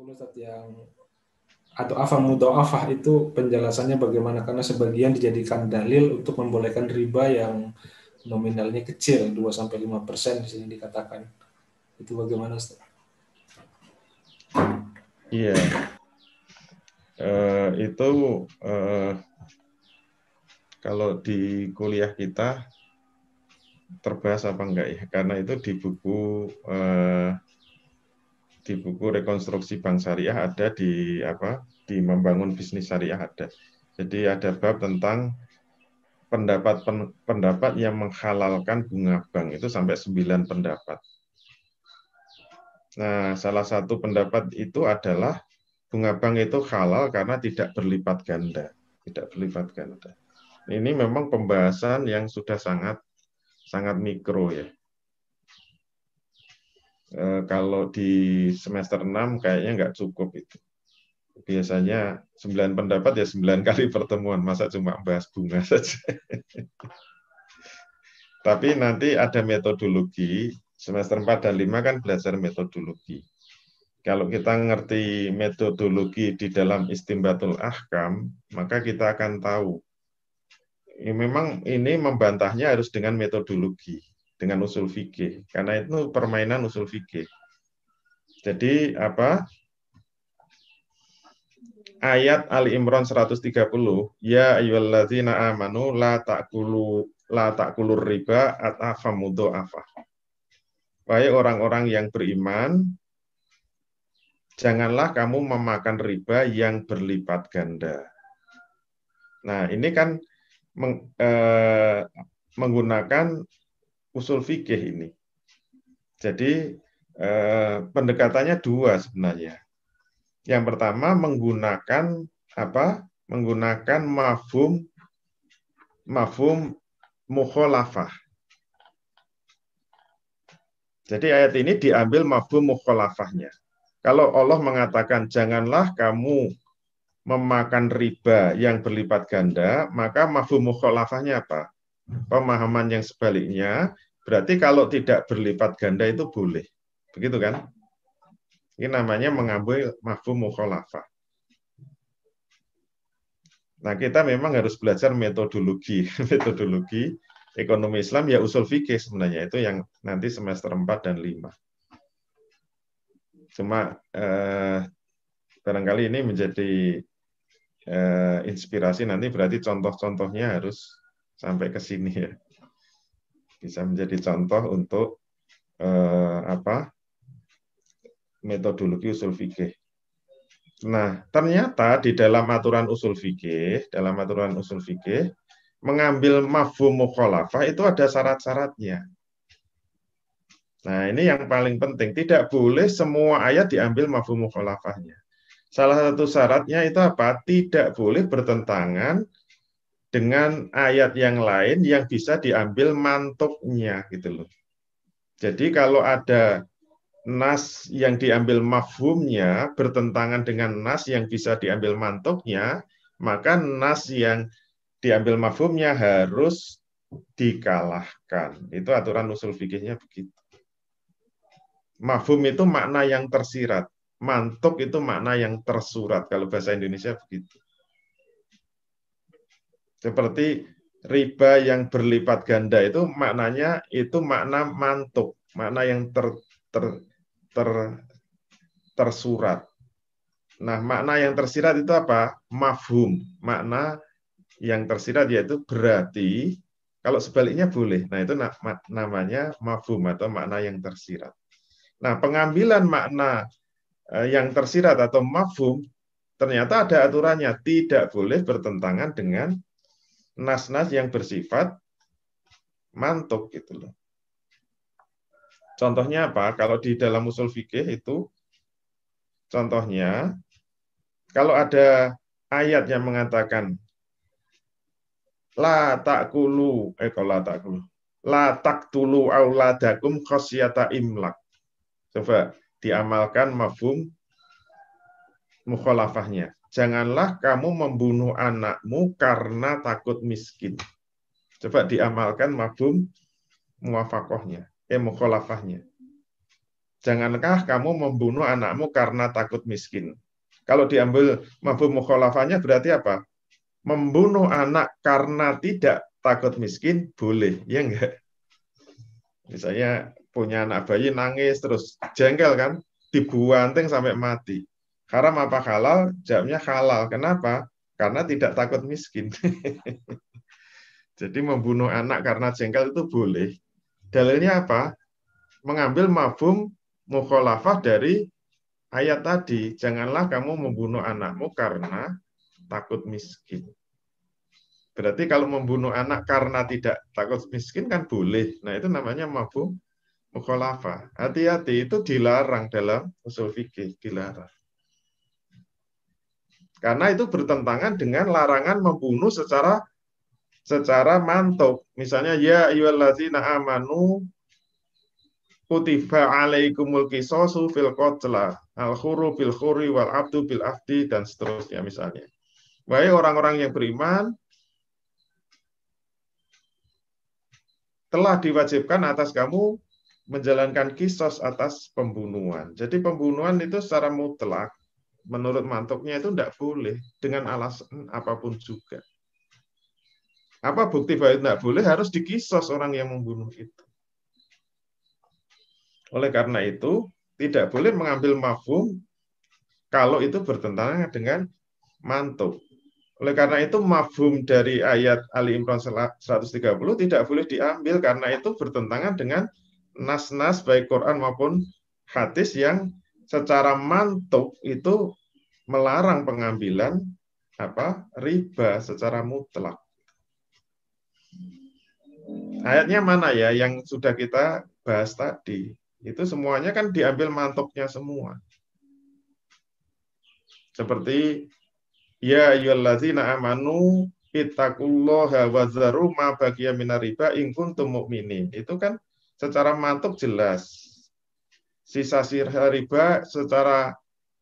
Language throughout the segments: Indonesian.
Ustaz, yang atau afa mudha'afah itu penjelasannya bagaimana? Karena sebagian dijadikan dalil untuk membolehkan riba yang nominalnya kecil 2-5% di sini dikatakan. Itu bagaimana, Ustaz? Iya, itu kalau di kuliah kita terbahas apa enggak ya? Karena itu di buku rekonstruksi bank syariah ada di membangun bisnis syariah ada. Jadi ada bab tentang pendapat yang menghalalkan bunga bank itu sampai 9 pendapat. Nah, salah satu pendapat itu adalah bunga bank itu halal karena tidak berlipat ganda, tidak berlipat ganda. Ini memang pembahasan yang sudah sangat mikro ya. Kalau di semester 6 kayaknya nggak cukup itu. Biasanya 9 pendapat ya 9 kali pertemuan, masa cuma bahas bunga saja. Tapi nanti ada metodologi, semester 4 dan 5 kan belajar metodologi. Kalau kita ngerti metodologi di dalam Istinbatul Ahkam, maka kita akan tahu. Memang ini membantahnya harus dengan metodologi, dengan usul fikih, karena itu permainan usul fikih. Jadi ayat Ali Imran 130, ya ayyuhalladzina amanu la ta'kulur riba at'afam mudha'afah. Wahai orang-orang yang beriman, janganlah kamu memakan riba yang berlipat ganda. Nah, ini kan menggunakan usul fikih ini. Jadi pendekatannya dua sebenarnya. Yang pertama menggunakan mafhum mukhalafah. Jadi ayat ini diambil mafhum mukhalafahnya. Kalau Allah mengatakan janganlah kamu memakan riba yang berlipat ganda, maka mafhum mukhalafahnya apa? Pemahaman yang sebaliknya, berarti kalau tidak berlipat ganda itu boleh. Begitu kan? Ini namanya mengambil mafhum mukhalafah. Nah, kita memang harus belajar metodologi. Metodologi ekonomi Islam ya usul fikih sebenarnya. Itu yang nanti semester 4 dan 5. Cuma barangkali ini menjadi inspirasi nanti, berarti contoh-contohnya harus sampai ke sini ya. Bisa menjadi contoh untuk metodologi usul fikih. Nah, ternyata di dalam aturan usul fikih, mengambil mafhum mukhalafah itu ada syarat-syaratnya. Nah, ini yang paling penting. Tidak boleh semua ayat diambil mafhum mukhalafahnya. Salah satu syaratnya itu apa? Tidak boleh bertentangan dengan ayat yang lain yang bisa diambil mantuknya gitu loh. Jadi kalau ada nas yang diambil mafhumnya bertentangan dengan nas yang bisa diambil mantuknya, maka nas yang diambil mafhumnya harus dikalahkan. Itu aturan usul fikihnya begitu. Mafhum itu makna yang tersirat, mantuk itu makna yang tersurat. Kalau bahasa Indonesia begitu. Seperti riba yang berlipat ganda itu maknanya itu makna mantuk, makna yang tersurat. Nah, makna yang tersirat itu apa? Mafhum. Makna yang tersirat yaitu berarti, kalau sebaliknya boleh. Nah, itu namanya mafhum atau makna yang tersirat. Nah, pengambilan makna yang tersirat atau mafhum, ternyata ada aturannya. Tidak boleh bertentangan dengan nas-nas yang bersifat mantuk gitu loh. Contohnya apa? Kalau di dalam usul fikih itu, contohnya, kalau ada ayat yang mengatakan la taqtulu auladakum khasyata imlak. Coba diamalkan mafhum mukhalafahnya. Janganlah kamu membunuh anakmu karena takut miskin. Coba diamalkan mafhum muwafaqahnya, mukhalafahnya. jangankah kamu membunuh anakmu karena takut miskin. Kalau diambil mafhum mukhalafahnya berarti apa? Membunuh anak karena tidak takut miskin boleh, ya enggak? Misalnya punya anak bayi nangis terus jengkel kan, dibuanting sampai mati. Haram apa halal? Jawabnya halal. Kenapa? Karena tidak takut miskin. Jadi membunuh anak karena jengkel itu boleh. Dalilnya apa? Mengambil mafhum mukhalafah dari ayat tadi. Janganlah kamu membunuh anakmu karena takut miskin. Berarti kalau membunuh anak karena tidak takut miskin kan boleh. Nah itu namanya mafhum mukhalafah. Hati-hati, itu dilarang dalam usul fikih, dilarang. Karena itu bertentangan dengan larangan membunuh secara mantuk. Misalnya ya ayyuhallazina amanu kutiba alaikumul qisasu fil qatla al khuru bil khuri wal abdu bil abdi dan seterusnya misalnya. Wahai orang-orang yang beriman, telah diwajibkan atas kamu menjalankan kisos atas pembunuhan. Jadi pembunuhan itu secara mutlak menurut mantuknya itu tidak boleh dengan alasan apapun juga. Apa bukti bahwa tidak boleh? Harus dikisos orang yang membunuh itu. Oleh karena itu, tidak boleh mengambil mafhum kalau itu bertentangan dengan mantuk. Oleh karena itu, mafhum dari ayat Ali Imran 130 tidak boleh diambil karena itu bertentangan dengan nas-nas baik Quran maupun hadis yang secara mantuk itu melarang pengambilan riba secara mutlak. Ayatnya mana ya yang sudah kita bahas tadi? Itu semuanya kan diambil mantuknya semua. Seperti ya ayyuhallazina amanu ittaqullaha wa zaru ma baqiya minar riba in kuntum mu'minin. Itu kan secara mantuk jelas. Sisa-sisa riba secara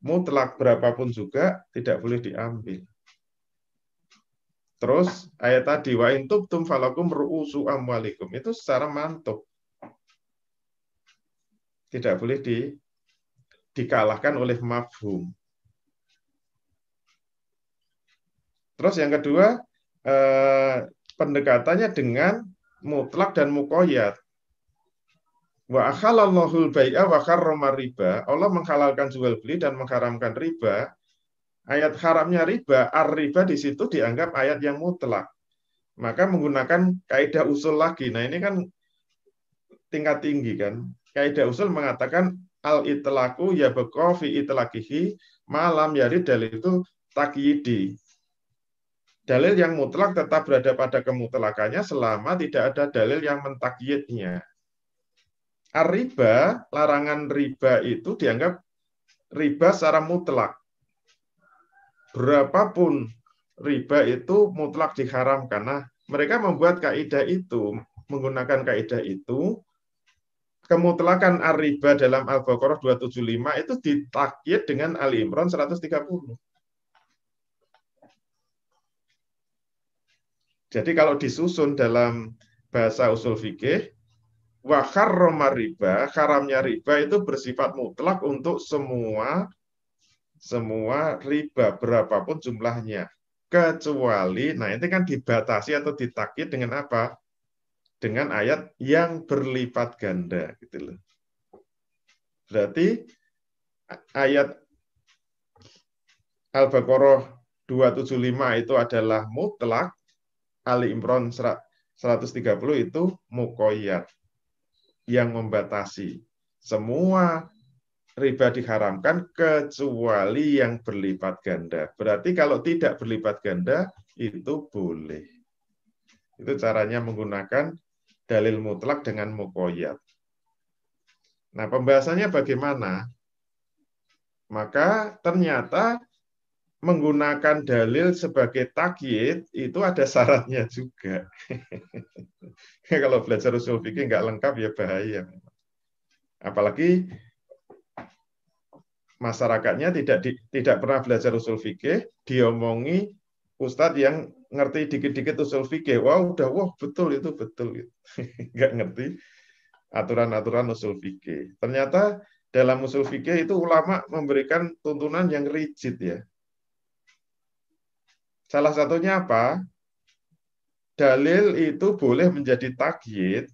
mutlak berapapun juga tidak boleh diambil. Terus ayat tadi wa in tubtum falakum ru'usu amwalikum itu secara mantuk. Tidak boleh dikalahkan oleh mafhum. Terus yang kedua pendekatannya dengan mutlak dan muqayyad. Wa akhalallahul bai'a wa harrama riba. Allah menghalalkan jual beli dan mengharamkan riba. Ayat haramnya riba, ar-riba di situ dianggap ayat yang mutlak. Maka menggunakan kaidah usul lagi. Nah, ini kan tingkat tinggi kan. Kaidah usul mengatakan al-itlaqu yabqa fi itlaqihi malam yarid dalil itu takyidi. Dalil yang mutlak tetap berada pada kemutlakannya selama tidak ada dalil yang mentakyidnya. Ar-riba, larangan riba itu dianggap riba secara mutlak. Berapapun riba itu mutlak diharamkan. Nah, mereka membuat kaidah itu, menggunakan kaidah itu, kemutlakan ar-riba dalam Al-Baqarah 275 itu ditakyid dengan Ali Imran 130. Jadi kalau disusun dalam bahasa usul fikih, wa harrama riba, haramnya riba itu bersifat mutlak untuk semua riba berapapun jumlahnya. Kecuali, nah itu kan dibatasi atau ditakyid dengan apa? Dengan ayat yang berlipat ganda gitu loh. Berarti ayat Al-Baqarah 275 itu adalah mutlak, Ali Imran 130 itu muqayyad yang membatasi. Semua riba diharamkan kecuali yang berlipat ganda. Berarti kalau tidak berlipat ganda itu boleh. Itu caranya menggunakan dalil mutlak dengan muqayyad. Nah, pembahasannya bagaimana? Maka ternyata menggunakan dalil sebagai takyid itu ada syaratnya juga. Kalau belajar usul fikih nggak lengkap ya bahaya. Apalagi masyarakatnya tidak pernah belajar usul fikih, diomongi ustadz yang ngerti dikit-dikit usul fikih. Wah, betul itu betul. Nggak ngerti aturan-aturan usul fikih. Ternyata dalam usul fikih itu ulama memberikan tuntunan yang rigid ya. Salah satunya apa? Dalil itu boleh menjadi takyid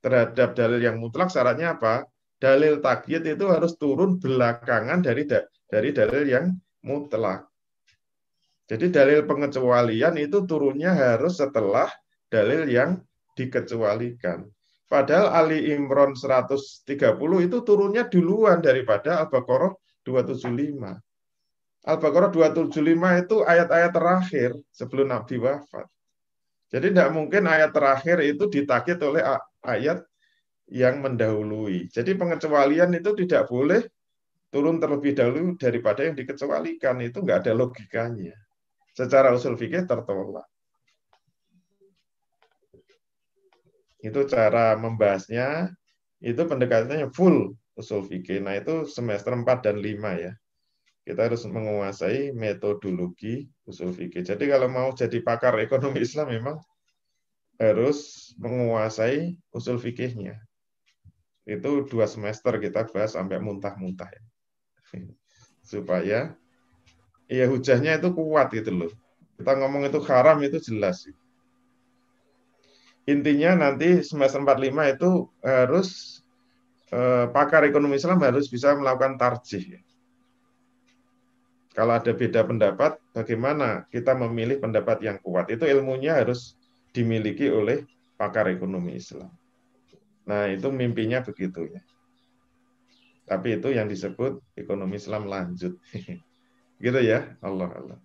terhadap dalil yang mutlak, syaratnya apa? Dalil takyid itu harus turun belakangan dari dalil yang mutlak. Jadi dalil pengecualian itu turunnya harus setelah dalil yang dikecualikan. Padahal Ali Imran 130 itu turunnya duluan daripada Al-Baqarah 275. Al-Baqarah 275 itu ayat-ayat terakhir sebelum Nabi wafat. Jadi tidak mungkin ayat terakhir itu ditakyid oleh ayat yang mendahului. Jadi pengecualian itu tidak boleh turun terlebih dahulu daripada yang dikecualikan. Itu nggak ada logikanya. Secara usul fikih tertolak. Itu cara membahasnya. Itu pendekatannya full usul fikih. Nah itu semester 4 dan 5 ya. Kita harus menguasai metodologi usul fikih. Jadi kalau mau jadi pakar ekonomi Islam memang harus menguasai usul fikihnya. Itu 2 semester kita bahas sampai muntah-muntah ya. Supaya ya hujahnya itu kuat gitu loh. Kita ngomong itu haram itu jelas. Intinya nanti semester 45 itu harus pakar ekonomi Islam harus bisa melakukan tarjih. Kalau ada beda pendapat, bagaimana kita memilih pendapat yang kuat? Itu ilmunya harus dimiliki oleh pakar ekonomi Islam. Nah, itu mimpinya begitu ya. Tapi itu yang disebut ekonomi Islam lanjut. Gitu ya, Allah Allah.